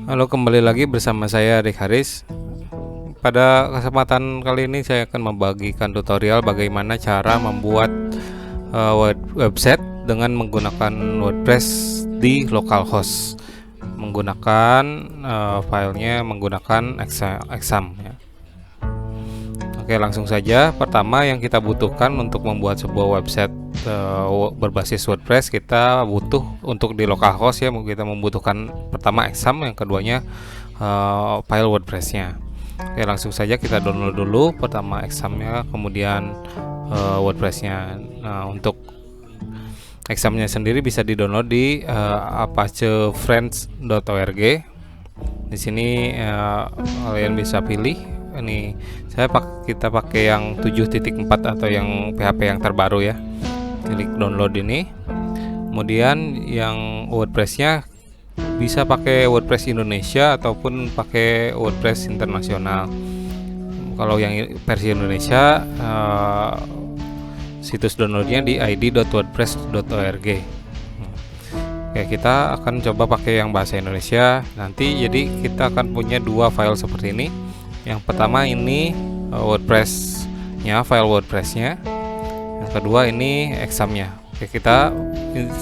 Halo, kembali lagi bersama saya Rick Haris. Pada kesempatan kali ini saya akan membagikan tutorial bagaimana cara membuat website dengan menggunakan WordPress di localhost, menggunakan filenya menggunakan exam ya. Oke, langsung saja. Pertama yang kita butuhkan untuk membuat sebuah website berbasis WordPress, kita butuh untuk di localhost ya, kita membutuhkan pertama exam, yang keduanya file WordPress-nya. Oke, langsung saja kita download dulu pertama examnya, kemudian WordPress-nya. Nah, untuk examnya sendiri bisa di-download di apachefriends.org. Di sini kalian bisa pilih. Ini kita pakai yang 7.4 atau yang PHP yang terbaru ya. Klik download ini. Kemudian yang WordPress-nya bisa pakai WordPress Indonesia ataupun pakai WordPress internasional. Kalau yang versi Indonesia, situs downloadnya di id.wordpress.org. Oke, kita akan coba pakai yang bahasa Indonesia nanti. Jadi kita akan punya dua file seperti ini. Yang pertama ini WordPress-nya, file WordPress-nya. Yang kedua ini exam-nya. Oke, kita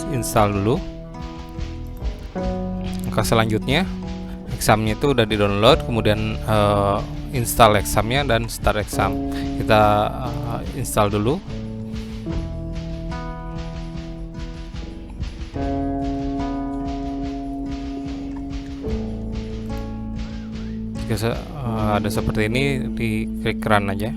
install dulu. Maka selanjutnya exam-nya itu udah di-download, kemudian install exam-nya dan start exam. Kita install dulu. Jika ada seperti ini, diklik run aja.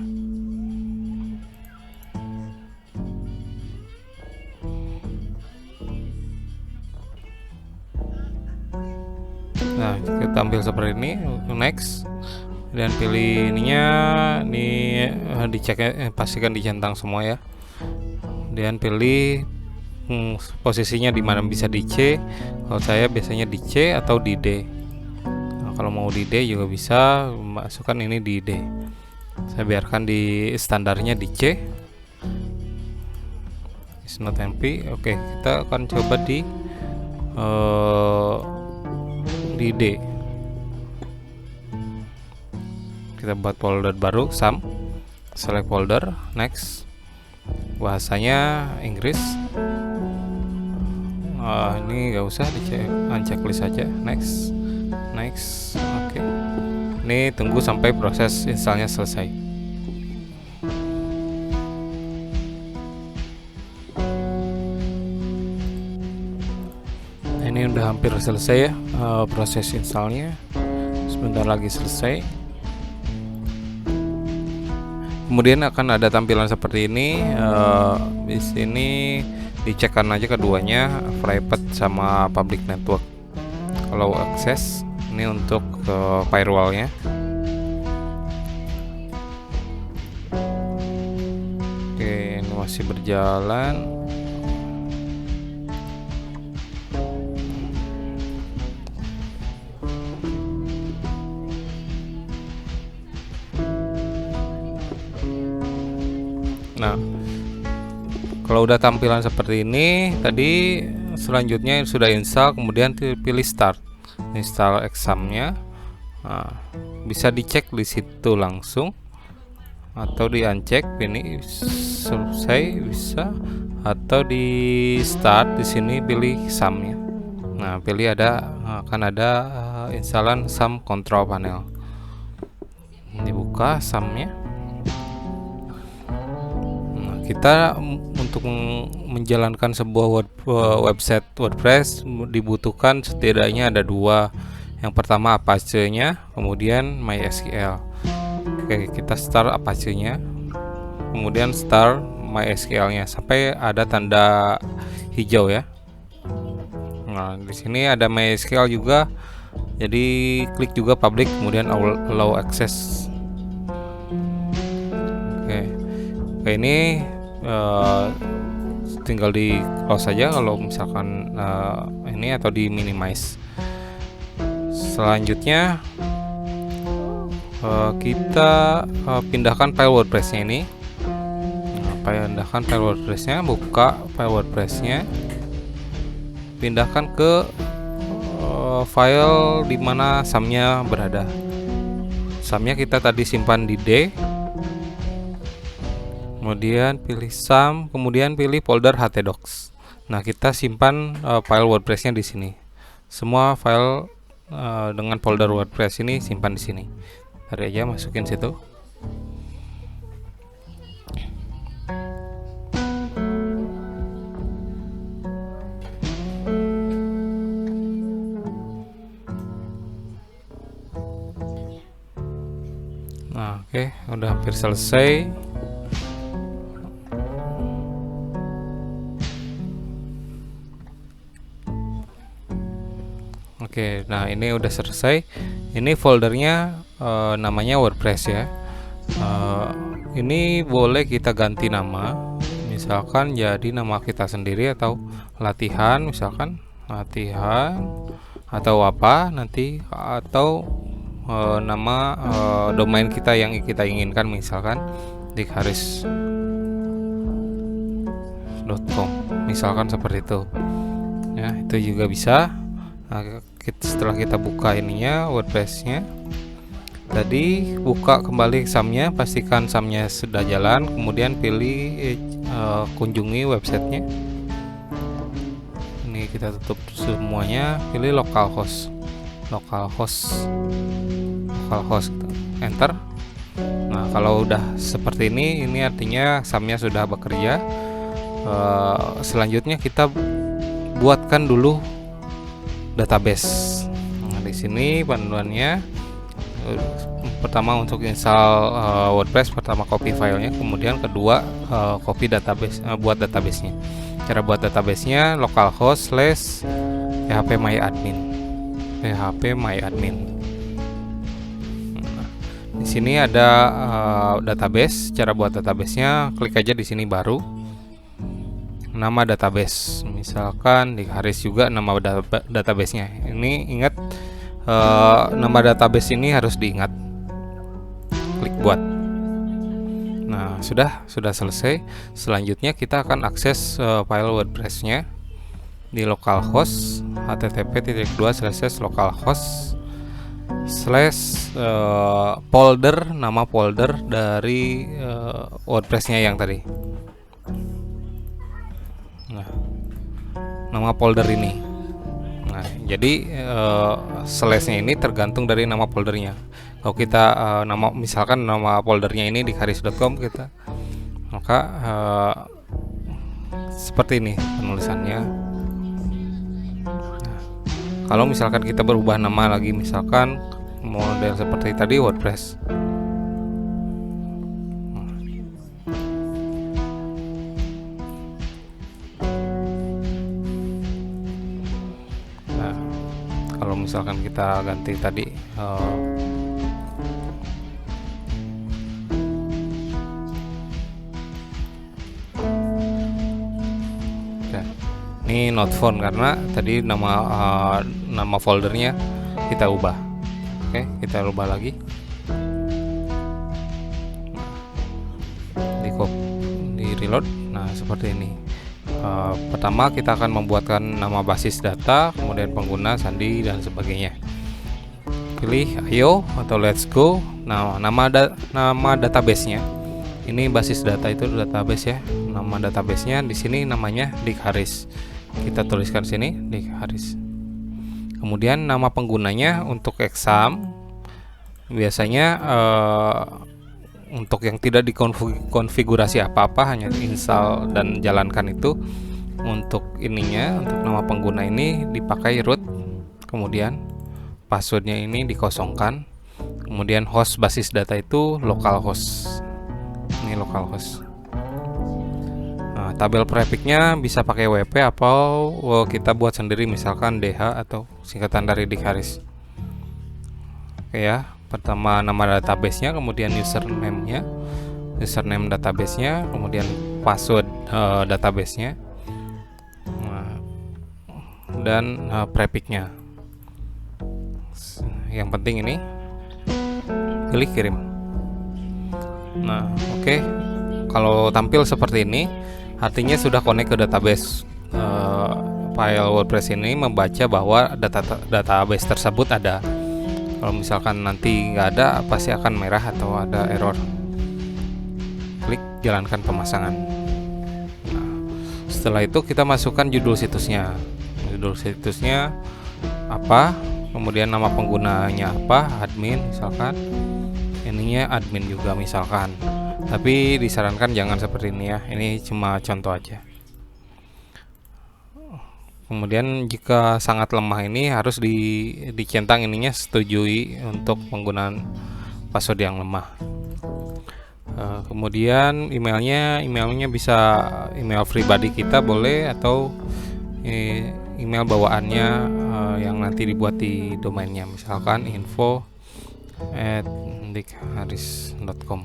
Nah, kita tampil seperti ini. Next, dan pilih ininya, dicek, pastikan dicentang semua ya. Dan pilih posisinya di mana, bisa di C. Kalau saya biasanya di C atau di D. Nah, kalau mau di D juga bisa, masukkan ini di D. Saya biarkan di standarnya di C. It's not empty. Oke, kita akan coba di D. Kita buat folder baru, sum, select folder, next. Bahasanya Inggris. Ini nggak usah dicek, unchecklist saja, next. Oke. Ini tunggu sampai proses installnya selesai. Ini udah hampir selesai ya proses installnya. Sebentar lagi selesai. Kemudian akan ada tampilan seperti ini. Di sini dicekkan aja keduanya, private sama public network. Kalau akses ini untuk firewallnya. Oke, ini masih berjalan. Nah, kalau udah tampilan seperti ini, tadi selanjutnya sudah install, kemudian pilih start, install exam-nya. Nah, bisa dicek di situ langsung atau di uncheck, ini selesai bisa, atau di start di sini pilih sum-nya. Nah, pilih akan ada instalan sum control panel. Dibuka sum-nya. Kita untuk menjalankan sebuah website WordPress dibutuhkan setidaknya ada dua. Yang pertama Apache-nya, kemudian MySQL. Oke, kita start Apache-nya, kemudian start MySQL-nya sampai ada tanda hijau ya. Nah, di sini ada MySQL juga. Jadi klik juga public, kemudian allow access. Oke, ini tinggal di close saja kalau misalkan ini, atau di minimize. Selanjutnya kita pindahkan file WordPress-nya ini. Pindahkan file WordPress-nya, buka file WordPress-nya, pindahkan ke file di mana sumnya berada. Sumnya kita tadi simpan di D, kemudian pilih sum, kemudian pilih folder htdocs. Nah, kita simpan file WordPress-nya di sini. Semua file dengan folder WordPress ini simpan di sini. Tarik aja, masukin situ. Nah, oke, udah hampir selesai. Oke, nah ini udah selesai. Ini foldernya namanya WordPress ya. Ini boleh kita ganti nama, misalkan jadi nama kita sendiri atau latihan, misalkan latihan atau apa nanti, atau nama domain kita yang kita inginkan, misalkan dikharis.com, misalkan seperti itu ya, itu juga bisa. Nah, setelah kita buka ininya WordPress-nya tadi, buka kembali sumnya, pastikan sumnya sudah jalan, kemudian pilih kunjungi websitenya. Ini kita tutup semuanya, pilih localhost, enter. Nah, kalau udah seperti ini artinya sumnya sudah bekerja. Selanjutnya kita buatkan dulu database. Nah, di sini panduannya, pertama untuk install WordPress, pertama copy filenya, kemudian kedua copy database, buat databasenya. Cara buat databasenya localhost/phpMyAdmin. Nah, di sini ada database. Cara buat databasenya, klik aja di sini baru, nama database, misalkan dikharis juga nama databasenya. Ini ingat, nama database ini harus diingat. Klik buat. Nah, sudah selesai. Selanjutnya kita akan akses file WordPress-nya di localhost, http://localhost/folder, nama folder dari WordPress-nya yang tadi. Nah, nama folder ini. Nah, jadi slash-nya ini tergantung dari nama foldernya. Kalau kita misalkan nama foldernya ini dikharis.com, kita maka seperti ini penulisannya. Nah, kalau misalkan kita berubah nama lagi, misalkan model seperti tadi WordPress. Kalau misalkan kita ganti tadi ini not found karena tadi nama foldernya kita ubah. Oke, kita ubah lagi. Di reload. Nah, seperti ini. Pertama kita akan membuatkan nama basis data, kemudian pengguna, sandi, dan sebagainya. Pilih ayo atau let's go. Nah, nama database-nya. Ini basis data, itu database ya. Nama database-nya di sini namanya dikharis. Kita tuliskan sini dikharis. Kemudian nama penggunanya untuk exam biasanya untuk yang tidak dikonfigurasi apa-apa, hanya install dan jalankan itu. Untuk ininya, untuk nama pengguna ini dipakai root, kemudian passwordnya ini dikosongkan, kemudian host basis data itu localhost. Ini localhost. Nah, tabel prefixnya bisa pakai WP atau kita buat sendiri, misalkan DH atau singkatan dari dikharis. Oke ya. Pertama nama database-nya, kemudian username database-nya, kemudian password database-nya, dan prefix-nya. Yang penting ini klik kirim. Nah, oke. Kalau tampil seperti ini artinya sudah connect ke database file WordPress ini membaca bahwa database tersebut ada. Kalau misalkan nanti nggak ada, pasti akan merah atau ada error. Klik jalankan pemasangan. Nah, setelah itu kita masukkan judul situsnya. Judul situsnya apa, kemudian nama penggunanya apa, admin misalkan, ininya admin juga misalkan. Tapi disarankan jangan seperti ini ya, ini cuma contoh aja. Kemudian jika sangat lemah ini harus dicentang ininya setujui untuk penggunaan password yang lemah. Kemudian emailnya bisa email pribadi kita boleh, atau email bawaannya yang nanti dibuat di domainnya, misalkan info@dikharis.com.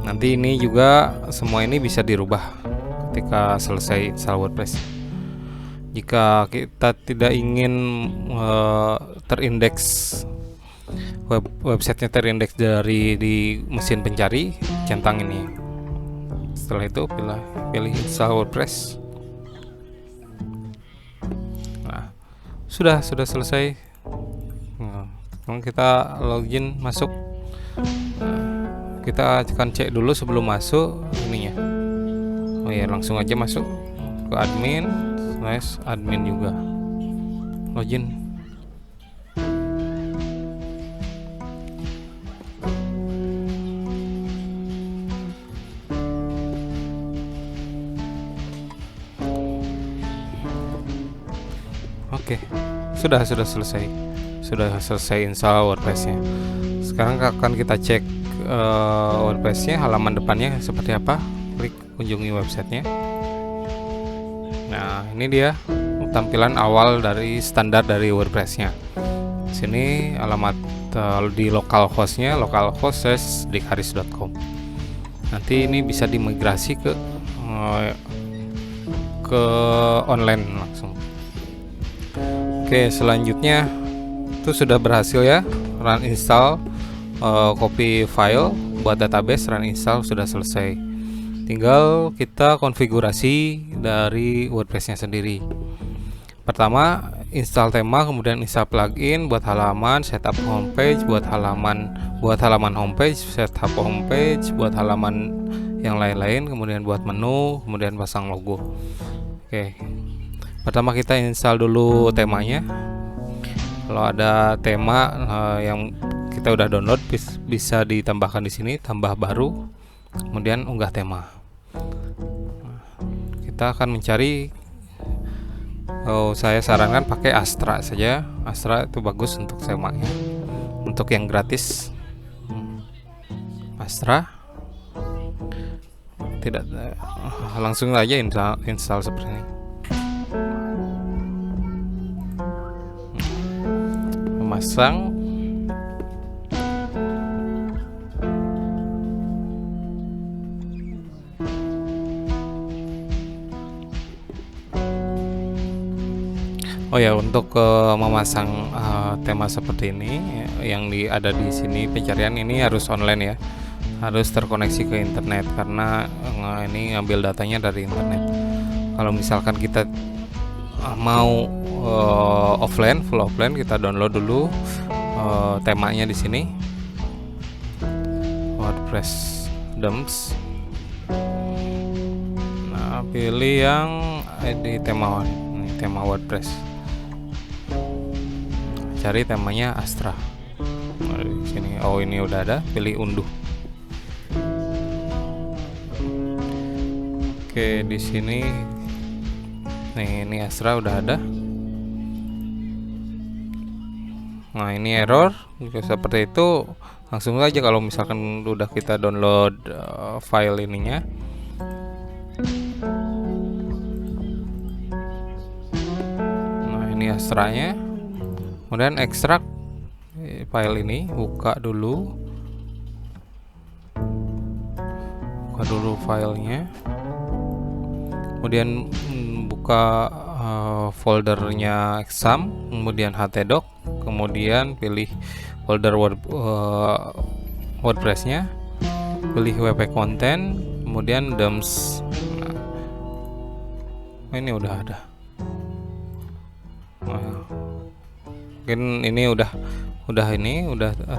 Nanti ini juga semua ini bisa dirubah ketika selesai install WordPress. Jika kita tidak ingin terindeks websitenya terindeks di mesin pencari, centang ini. Setelah itu pilih install WordPress. Nah, sudah selesai. Nah, kita login masuk. Nah, kita akan cek dulu sebelum masuk ininya. Oh ya, langsung aja masuk ke admin juga. Login. Oke, sudah selesai. Sudah selesai install WordPress-nya. Sekarang akan kita cek WordPress-nya, halaman depannya seperti apa. Klik kunjungi websitenya. Nah, ini dia tampilan awal dari standar dari WordPress-nya. Sini alamat di localhost-nya, localhost/dikharis.com. Nanti ini bisa dimigrasi ke online langsung. Oke, selanjutnya itu sudah berhasil ya, run install, copy file buat database, run install sudah selesai. Tinggal kita konfigurasi dari WordPress-nya sendiri. Pertama, install tema, kemudian install plugin buat halaman, setup homepage buat halaman homepage, setup homepage buat halaman yang lain-lain, kemudian buat menu, kemudian pasang logo. Oke. Pertama kita install dulu temanya. Kalau ada tema yang kita udah download bisa ditambahkan di sini, tambah baru, kemudian unggah tema. Kita akan mencari, saya sarankan pakai Astra saja. Astra itu bagus untuk temanya. Untuk yang gratis, Astra. Tidak, langsung aja install seperti ini. Memasang. Oh ya, untuk memasang tema seperti ini yang ada di sini pencarian ini harus online ya, harus terkoneksi ke internet karena ini ngambil datanya dari internet. Kalau misalkan kita mau full offline, kita download dulu temanya di sini, WordPress Dumps. Nah, pilih yang di tema WordPress. Cari temanya Astra. Nah, di sini, ini udah ada, pilih unduh. Oke, di sini nih, ini Astra udah ada. Nah, ini error seperti itu. Langsung aja kalau misalkan udah kita download file ininya. Nah, ini Astranya. Kemudian ekstrak file ini, buka dulu filenya. Kemudian buka foldernya exam, kemudian htdoc, kemudian pilih folder WordPress-nya, pilih wp content, kemudian dumps. Nah, ini udah ada. Nah, mungkin ini udah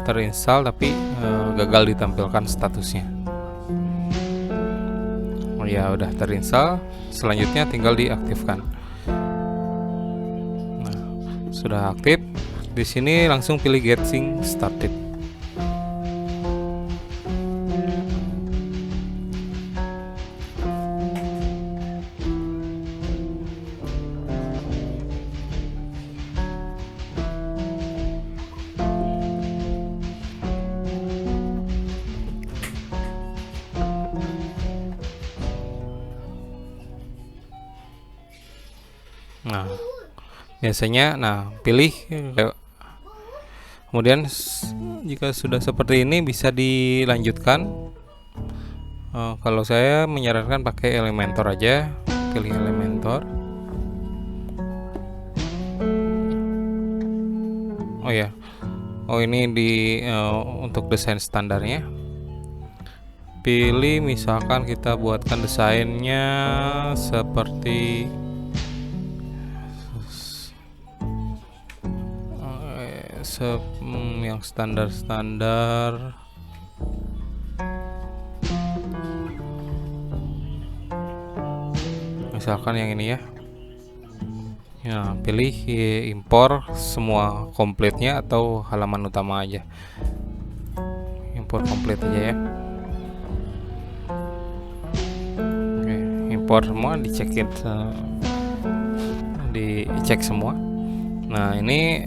terinstall tapi gagal ditampilkan statusnya. Oh ya, udah terinstall. Selanjutnya tinggal diaktifkan. Nah, sudah aktif. Di sini langsung pilih Getting Started. Nah, biasanya pilih, kemudian jika sudah seperti ini bisa dilanjutkan. Kalau saya menyarankan pakai Elementor aja, pilih Elementor. Oh ya, ini untuk desain standarnya. Pilih, misalkan kita buatkan desainnya seperti yang standar-standar. Misalkan yang ini ya. Pilih impor semua komplitnya atau halaman utama aja. Impor komplit aja ya. Oke, impor semua, dicek semua. Nah, ini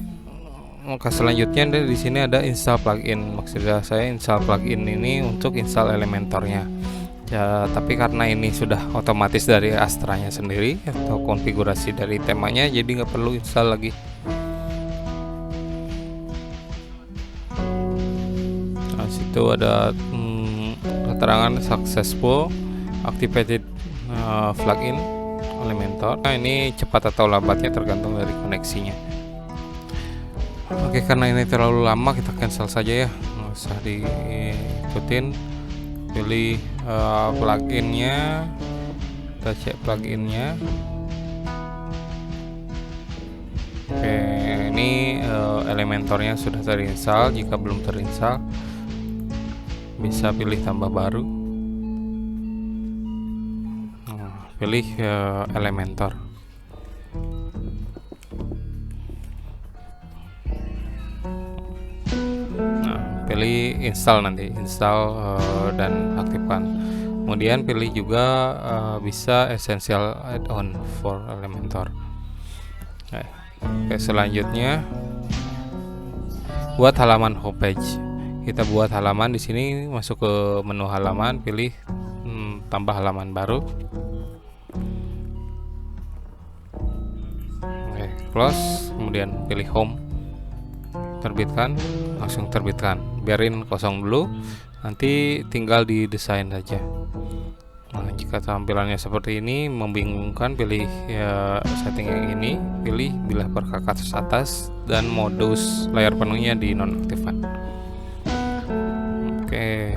selanjutnya di sini ada install plugin. Maksudnya saya install plugin ini untuk install Elementornya. Ya, tapi karena ini sudah otomatis dari Astranya sendiri atau konfigurasi dari temanya, jadi nggak perlu install lagi. Nah, situ ada keterangan successful activated plugin Elementor. Nah, ini cepat atau lambatnya tergantung dari koneksinya. Oke, karena ini terlalu lama kita cancel saja ya, nggak usah diikutin. Pilih pluginnya, kita cek pluginnya. Oke, ini Elementornya sudah terinstall. Jika belum terinstall, bisa pilih tambah baru. Pilih Elementor. Pilih install, nanti install dan aktifkan. Kemudian pilih juga bisa essential add-on for Elementor. Oke, selanjutnya buat halaman homepage. Kita buat halaman di sini, masuk ke menu halaman, pilih tambah halaman baru. Oke, close, kemudian pilih home, terbitkan, langsung terbitkan. Biarin kosong dulu, nanti tinggal didesain saja. Nah, jika tampilannya seperti ini membingungkan, pilih setting yang ini, pilih bilah per atas dan modus layar penuhnya dinonaktifkan. Oke,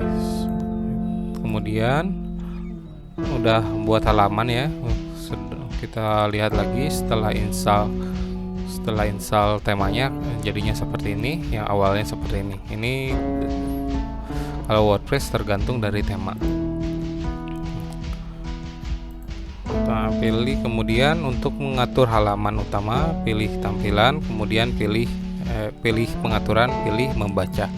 kemudian udah buat halaman ya. Kita lihat lagi setelah install temanya, jadinya seperti ini. Yang awalnya seperti ini. Ini kalau WordPress tergantung dari tema. Kita pilih, kemudian untuk mengatur halaman utama, pilih tampilan, kemudian pilih pengaturan, pilih membaca.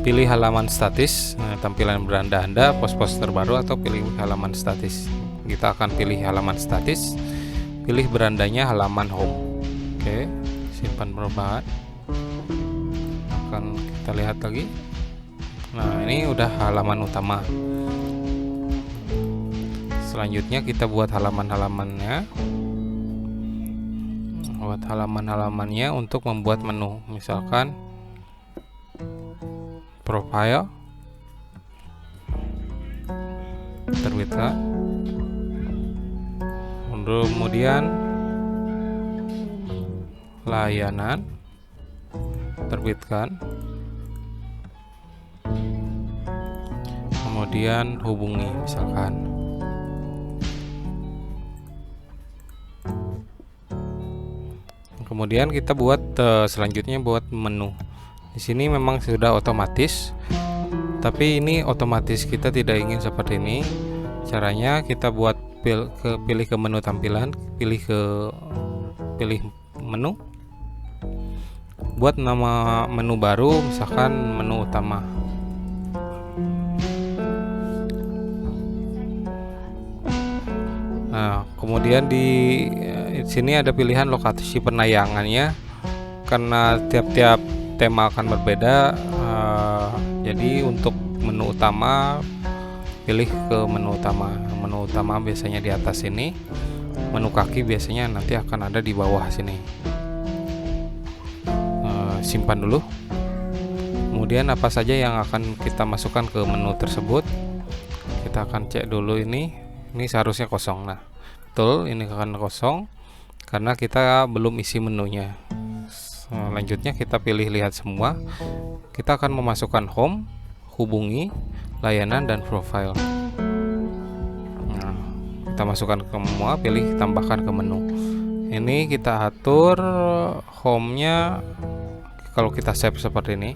Pilih halaman statis, tampilan beranda Anda, pos-pos terbaru, atau pilih halaman statis. Kita akan pilih halaman statis. Pilih berandanya halaman home. Oke, simpan perubahan. Akan kita lihat lagi. Nah, ini udah halaman utama. Selanjutnya kita buat halaman-halamannya. Buat halaman-halamannya untuk membuat menu. Misalkan profile, terbitkan. Kemudian layanan, terbitkan. Kemudian hubungi, misalkan. Kemudian kita buat selanjutnya buat menu. Di sini memang sudah otomatis, tapi ini otomatis kita tidak ingin seperti ini. Caranya kita buat pilih ke menu tampilan, pilih menu, buat nama menu baru, misalkan menu utama. Nah, kemudian di sini ada pilihan lokasi penayangannya, karena tiap-tiap tema akan berbeda. Jadi untuk menu utama, pilih ke menu utama. Menu utama biasanya di atas sini, menu kaki biasanya nanti akan ada di bawah sini. Simpan dulu. Kemudian apa saja yang akan kita masukkan ke menu tersebut, kita akan cek dulu. Ini seharusnya kosong. Nah, betul, ini akan kosong karena kita belum isi menunya. Selanjutnya kita pilih lihat semua. Kita akan memasukkan home, hubungi, layanan, dan profile. Nah, kita masukkan ke semua, pilih tambahkan ke menu. Ini kita atur home-nya. Kalau kita save seperti ini,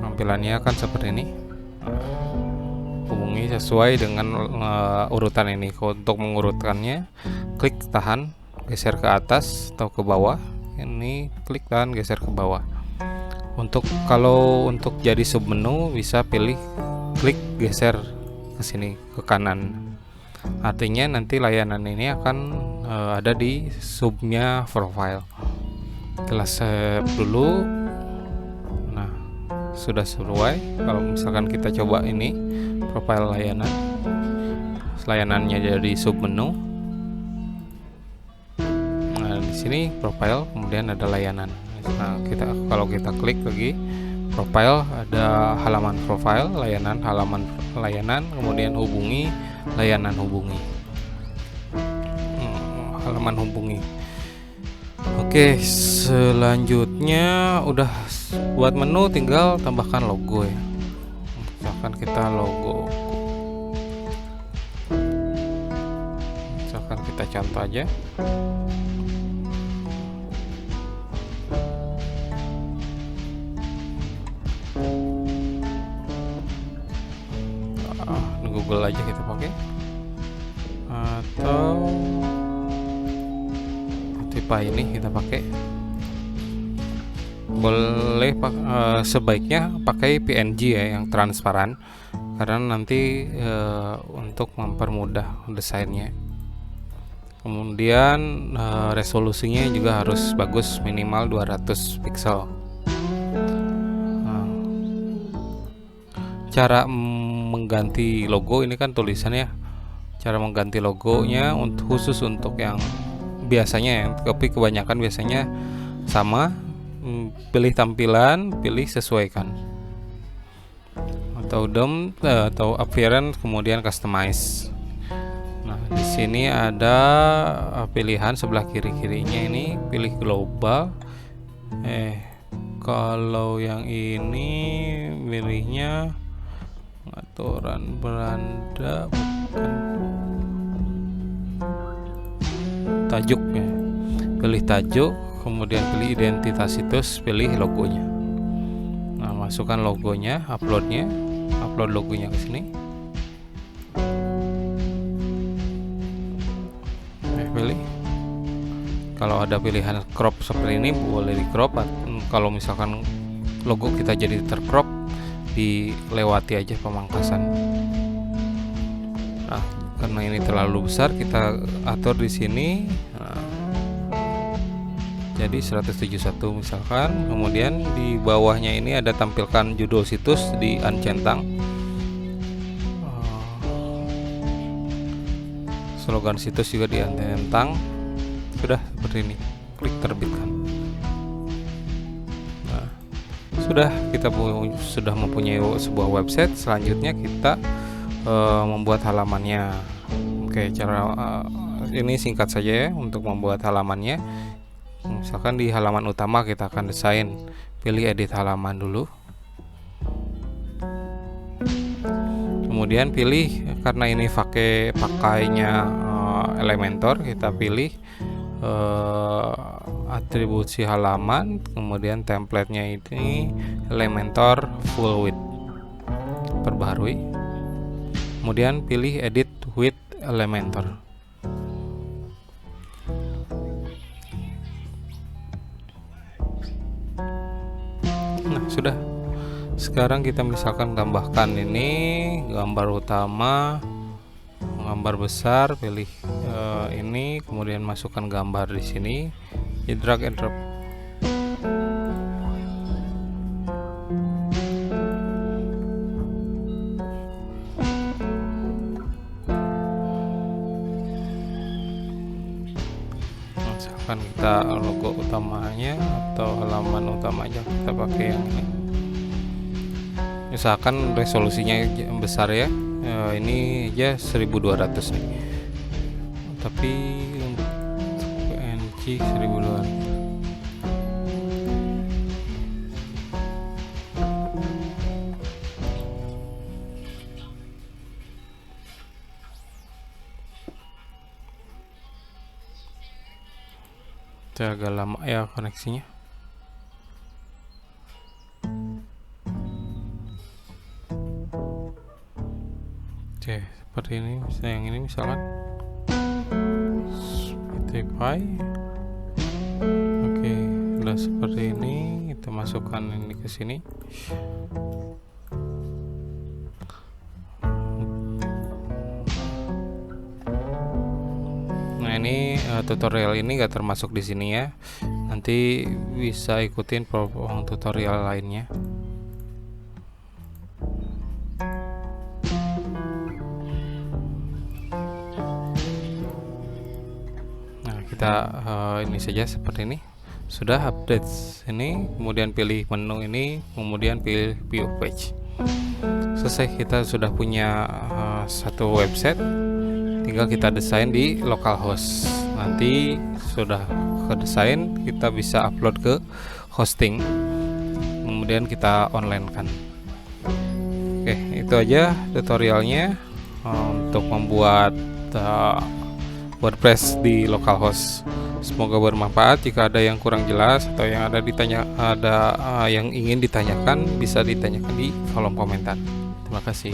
tampilannya akan seperti ini. Hubungi sesuai dengan urutan ini. Untuk mengurutkannya, klik tahan, geser ke atas atau ke bawah. Ini klik tahan, geser ke bawah. Kalau untuk jadi submenu bisa pilih klik geser ke sini ke kanan. Artinya nanti layanan ini akan ada di subnya profile. Kita save dulu. Nah, sudah sesuai. Kalau misalkan kita coba ini profile layanannya jadi submenu. Nah, di sini profile, kemudian ada layanan. Nah, kalau kita klik lagi profile, ada halaman profile, halaman layanan, kemudian hubungi, layanan hubungi, halaman hubungi. Oke, selanjutnya udah buat menu, tinggal tambahkan logo ya. Misalkan kita logo, misalkan kita contoh aja. Google aja kita pakai, atau tipe ini kita pakai. Boleh sebaiknya pakai PNG ya, yang transparan, karena nanti untuk mempermudah desainnya. Kemudian resolusinya juga harus bagus, minimal 200 pixel. Cara mengganti logo ini kan tulisannya. Cara mengganti logonya khusus untuk yang biasanya ya, tapi kebanyakan biasanya sama. Pilih tampilan, pilih sesuaikan, atau DOM atau appearance, kemudian customize. Nah, di sini ada pilihan sebelah kiri-kirinya ini, pilih global. Kalau yang ini pilihnya pengaturan beranda, bukan tajuk ya. Pilih tajuk, kemudian pilih identitas situs, pilih logonya. Nah, masukkan logonya, upload logonya ke sini. Pilih. Kalau ada pilihan crop seperti ini boleh di crop. Kalau misalkan logo kita jadi tercrop, dilewati aja pemangkasan. Nah, karena ini terlalu besar, kita atur di sini. Nah, jadi 171 misalkan. Kemudian di bawahnya ini ada tampilkan judul situs, di uncentang. Slogan situs juga di uncentang. Sudah seperti ini, klik terbitkan. Nah, kita sudah mempunyai sebuah website. Selanjutnya kita membuat halamannya. Oke, cara ini singkat saja ya untuk membuat halamannya. Misalkan di halaman utama kita akan desain, pilih edit halaman dulu. Kemudian pilih, karena ini pakainya Elementor, kita pilih eh, atribusi halaman, kemudian templatenya ini Elementor full width, perbaharui, kemudian pilih edit with Elementor. Nah, sudah. Sekarang kita misalkan tambahkan ini gambar utama, gambar besar, pilih ini, kemudian masukkan gambar di sini, drag and drop. Misalkan kita logo utamanya atau halaman utamanya kita pakai yang ini. Misalkan resolusinya besar ya, ini aja 1200 nih, tapi untuk PNG 1200. Itu agak lama ya koneksinya. Oke, seperti ini. Yang ini misalkan Spotify. Oke, udah seperti ini. Kita masukkan ini ke sini. Nah, ini tutorial ini gak termasuk di sini ya. Nanti bisa ikutin tutorial lainnya. Kita ini saja seperti ini. Sudah update ini, kemudian pilih menu ini, kemudian pilih view page. Selesai, kita sudah punya satu website. Tinggal kita desain di localhost. Nanti sudah ke desain, kita bisa upload ke hosting, kemudian kita online kan. Oke, itu aja tutorialnya untuk membuat WordPress di localhost. Semoga bermanfaat. Jika ada yang kurang jelas atau yang yang ingin ditanyakan, bisa ditanyakan di kolom komentar. Terima kasih.